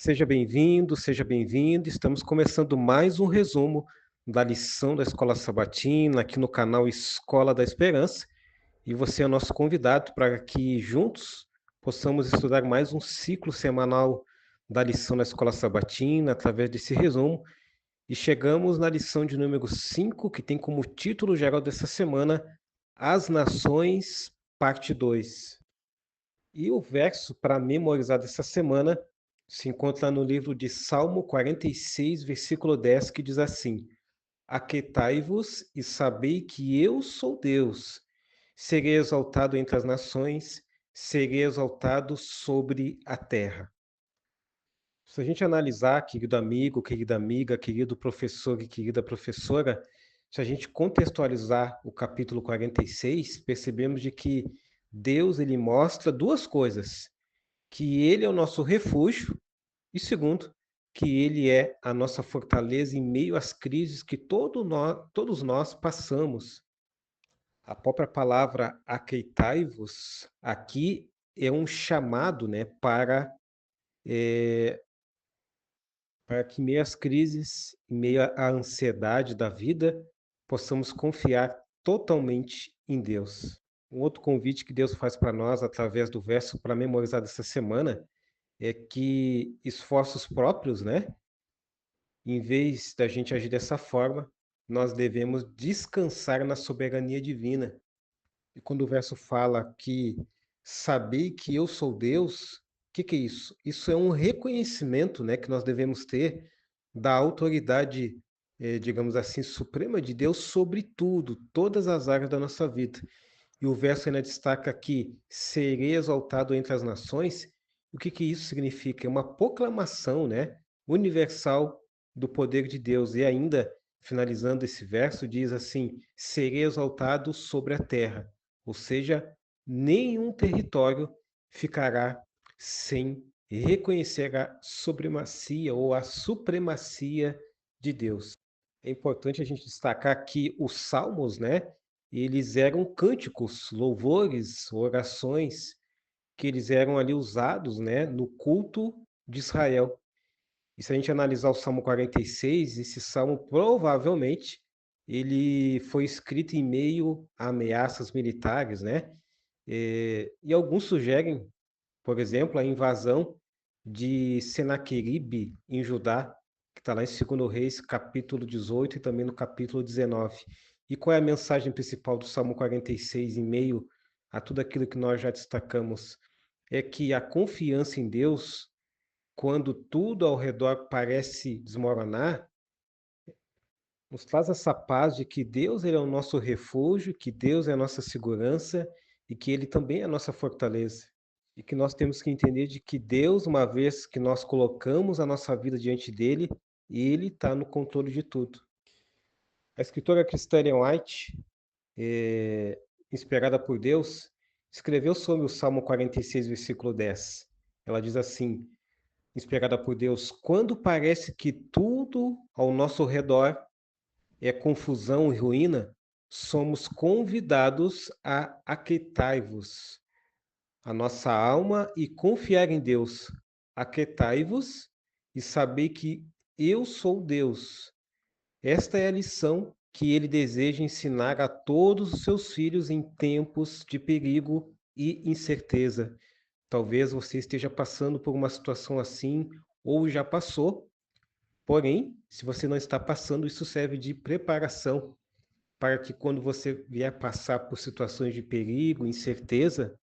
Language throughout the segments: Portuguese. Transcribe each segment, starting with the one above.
Seja bem-vindo, seja bem-vinda. Estamos começando mais um resumo da lição da Escola Sabatina aqui no canal Escola da Esperança. E você é o nosso convidado para que juntos possamos estudar mais um ciclo semanal da lição da Escola Sabatina através desse resumo. E chegamos na lição de número 5, que tem como título geral dessa semana As Nações, parte 2. E o verso para memorizar dessa semana se encontra no livro de Salmo 46, versículo 10, que diz assim: Aquietai-vos e sabei que eu sou Deus. Serei exaltado entre as nações, serei exaltado sobre a terra. Se a gente analisar, querido amigo, querida amiga, querido professor e querida professora, se a gente contextualizar o capítulo 46, percebemos de que Deus ele mostra duas coisas: que ele é o nosso refúgio e segundo, que ele é a nossa fortaleza em meio às crises que todos nós passamos. A própria palavra aqueitai-vos aqui é um chamado, né, para que em meio às crises, em meio à ansiedade da vida, possamos confiar totalmente em Deus. Um outro convite que Deus faz para nós através do verso para memorizar dessa semana é que esforços próprios, né? Em vez da gente agir dessa forma, nós devemos descansar na soberania divina. E quando o verso fala que sabei que eu sou Deus, o que é isso? Isso é um reconhecimento, né, que nós devemos ter da autoridade, digamos assim, suprema de Deus sobre tudo, todas as áreas da nossa vida. E o verso ainda destaca que serei exaltado entre as nações. O que isso significa? É uma proclamação, né, universal do poder de Deus. E ainda, finalizando esse verso, diz assim: serei exaltado sobre a terra. Ou seja, nenhum território ficará sem reconhecer a supremacia ou a supremacia de Deus. É importante a gente destacar que os salmos, né, eles eram cânticos, louvores, orações que eles eram ali usados, né, no culto de Israel. E se a gente analisar o Salmo 46, esse salmo provavelmente ele foi escrito em meio a ameaças militares, né? E alguns sugerem, por exemplo, a invasão de Senaqueribe em Judá, que está lá em 2 Reis, capítulo 18 e também no capítulo 19. E qual é a mensagem principal do Salmo 46 em meio a tudo aquilo que nós já destacamos? É que a confiança em Deus, quando tudo ao redor parece desmoronar, nos traz essa paz de que Deus ele é o nosso refúgio, que Deus é a nossa segurança e que Ele também é a nossa fortaleza. E que nós temos que entender de que Deus, uma vez que nós colocamos a nossa vida diante dele, Ele está no controle de tudo. A escritora cristã Ellen White, inspirada por Deus, escreveu sobre o Salmo 46, versículo 10. Ela diz assim, inspirada por Deus: quando parece que tudo ao nosso redor é confusão e ruína, somos convidados a aquietai-vos, a nossa alma, e confiar em Deus. Aquietai-vos e saber que eu sou Deus. Esta é a lição que ele deseja ensinar a todos os seus filhos em tempos de perigo e incerteza. Talvez você esteja passando por uma situação assim, ou já passou, porém, se você não está passando, isso serve de preparação para que quando você vier passar por situações de perigo, incerteza,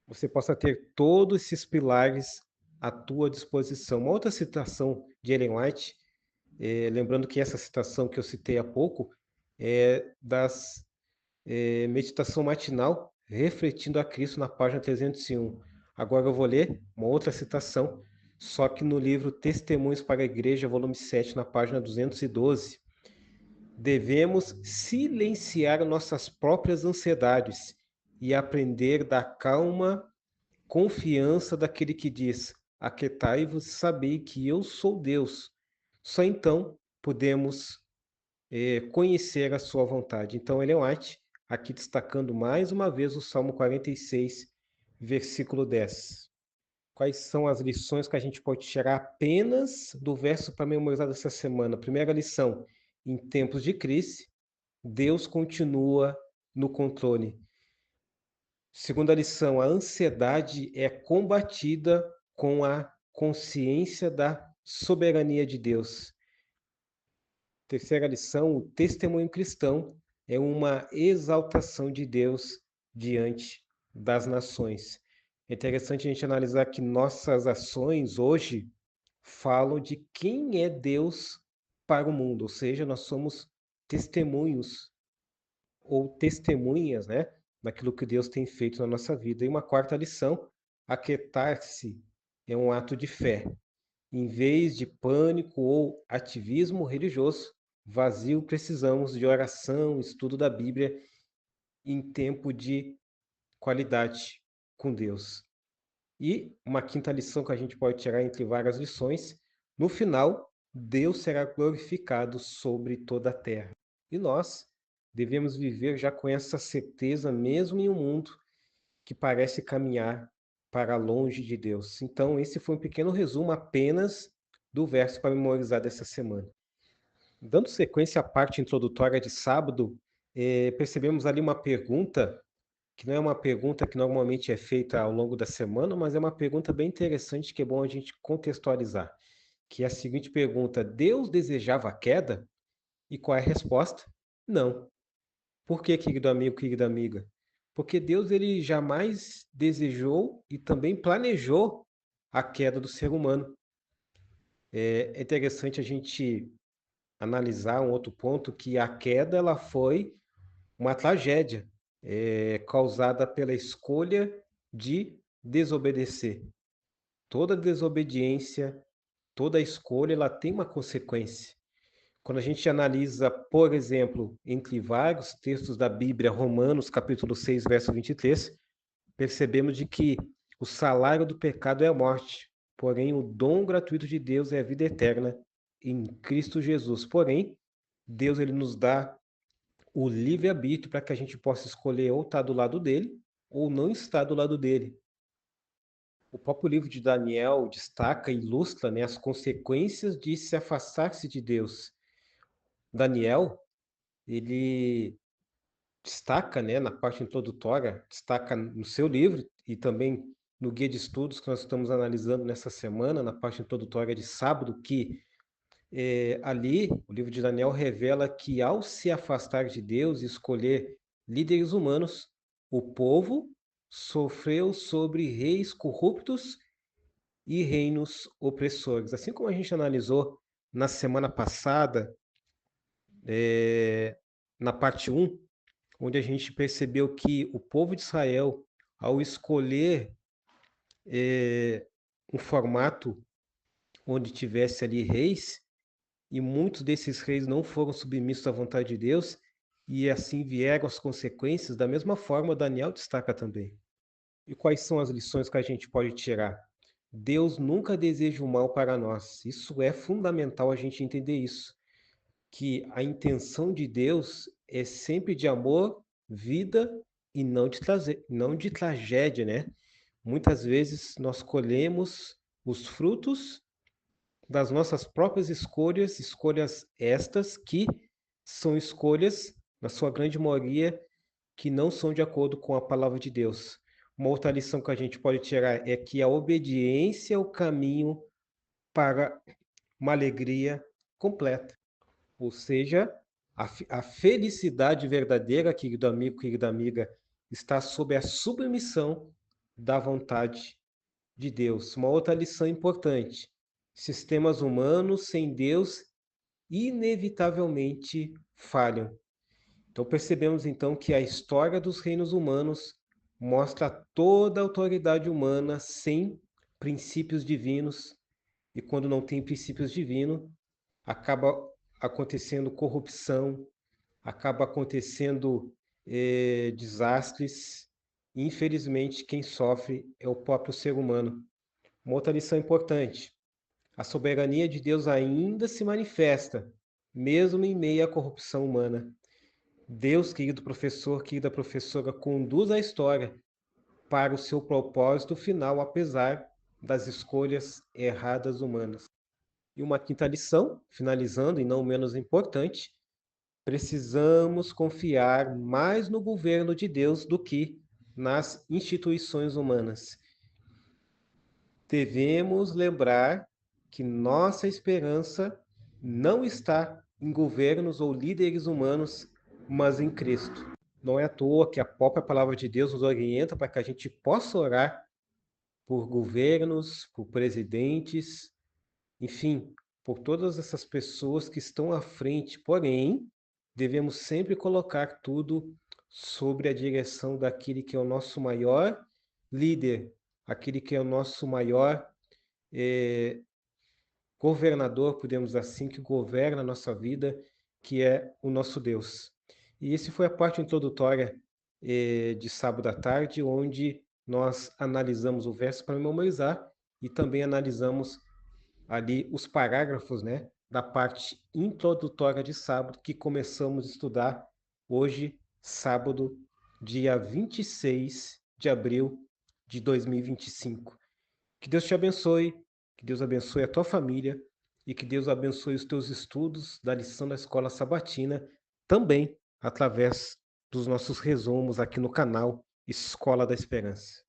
você possa ter todos esses pilares à tua disposição. Uma outra citação de Ellen White, lembrando que essa citação que eu citei há pouco, é das meditação matinal, refletindo a Cristo na página 301. Agora eu vou ler uma outra citação, só que no livro Testemunhos para a Igreja, volume 7, na página 212. Devemos silenciar nossas próprias ansiedades e aprender da calma confiança daquele que diz: aquietai-vos e sabei que eu sou Deus. Só então podemos conhecer a sua vontade. Então, Ellen White, aqui destacando mais uma vez o Salmo 46, versículo 10. Quais são as lições que a gente pode tirar apenas do verso para memorizar dessa semana? Primeira lição: em tempos de crise, Deus continua no controle. Segunda lição: a ansiedade é combatida com a consciência da soberania de Deus. Terceira lição: o testemunho cristão é uma exaltação de Deus diante das nações. É interessante a gente analisar que nossas ações hoje falam de quem é Deus para o mundo, ou seja, nós somos testemunhos ou testemunhas, né, daquilo que Deus tem feito na nossa vida. E uma quarta lição: aquietar-se é um ato de fé. Em vez de pânico ou ativismo religioso vazio, precisamos de oração, estudo da Bíblia em tempo de qualidade com Deus. E uma quinta lição que a gente pode tirar entre várias lições: no final, Deus será glorificado sobre toda a terra. E nós devemos viver já com essa certeza, mesmo em um mundo que parece caminhar para longe de Deus. Então, esse foi um pequeno resumo apenas do verso para memorizar dessa semana. Dando sequência à parte introdutória de sábado, percebemos ali uma pergunta, que não é uma pergunta que normalmente é feita ao longo da semana, mas é uma pergunta bem interessante que é bom a gente contextualizar, que é a seguinte pergunta: Deus desejava a queda? E qual é a resposta? Não. Por que, querido amigo, querida amiga? Porque Deus ele jamais desejou e também planejou a queda do ser humano. É interessante a gente analisar um outro ponto, que a queda ela foi uma tragédia causada pela escolha de desobedecer. Toda desobediência, toda escolha, ela tem uma consequência. Quando a gente analisa, por exemplo, entre vários textos da Bíblia, Romanos, capítulo 6, verso 23, percebemos de que o salário do pecado é a morte, porém o dom gratuito de Deus é a vida eterna em Cristo Jesus. Porém, Deus ele nos dá o livre-arbítrio para que a gente possa escolher ou estar do lado dele ou não estar do lado dele. O próprio livro de Daniel destaca e ilustra, né, as consequências de se afastar-se de Deus. Daniel, ele destaca, né, na parte introdutória, destaca no seu livro e também no guia de estudos que nós estamos analisando nessa semana, na parte introdutória de sábado, que ali o livro de Daniel revela que ao se afastar de Deus e escolher líderes humanos, o povo sofreu sobre reis corruptos e reinos opressores. Assim como a gente analisou na semana passada, na parte 1, onde a gente percebeu que o povo de Israel, ao escolher um formato onde tivesse ali reis, e muitos desses reis não foram submissos à vontade de Deus, e assim vieram as consequências, da mesma forma Daniel destaca também. E quais são as lições que a gente pode tirar? Deus nunca deseja o mal para nós. Isso é fundamental a gente entender isso, que a intenção de Deus é sempre de amor, vida e não de tragédia, né? Muitas vezes nós colhemos os frutos das nossas próprias escolhas, escolhas estas que são escolhas, na sua grande maioria, que não são de acordo com a palavra de Deus. Uma outra lição que a gente pode tirar é que a obediência é o caminho para uma alegria completa. Ou seja, a felicidade verdadeira, querido amigo, querida amiga, está sob a submissão da vontade de Deus. Uma outra lição importante: sistemas humanos sem Deus inevitavelmente falham. Então percebemos então que a história dos reinos humanos mostra toda a autoridade humana sem princípios divinos, e quando não tem princípios divinos, acaba acontecendo corrupção, acaba acontecendo desastres. E, infelizmente, quem sofre é o próprio ser humano. Uma outra lição importante: a soberania de Deus ainda se manifesta, mesmo em meio à corrupção humana. Deus, querido professor, querida professora, conduz a história para o seu propósito final, apesar das escolhas erradas humanas. E uma quinta lição, finalizando e não menos importante, precisamos confiar mais no governo de Deus do que nas instituições humanas. Devemos lembrar que nossa esperança não está em governos ou líderes humanos, mas em Cristo. Não é à toa que a própria palavra de Deus nos orienta para que a gente possa orar por governos, por presidentes, enfim, por todas essas pessoas que estão à frente. Porém, devemos sempre colocar tudo sobre a direção daquele que é o nosso maior líder, aquele que é o nosso maior governador, podemos dizer assim, que governa a nossa vida, que é o nosso Deus. E esse foi a parte introdutória de sábado à tarde, onde nós analisamos o verso para memorizar e também analisamos ali os parágrafos, né, da parte introdutória de sábado, que começamos a estudar hoje, sábado, dia 26 de abril de 2025. Que Deus te abençoe, que Deus abençoe a tua família e que Deus abençoe os teus estudos da lição da escola sabatina, também através dos nossos resumos aqui no canal Escola da Esperança.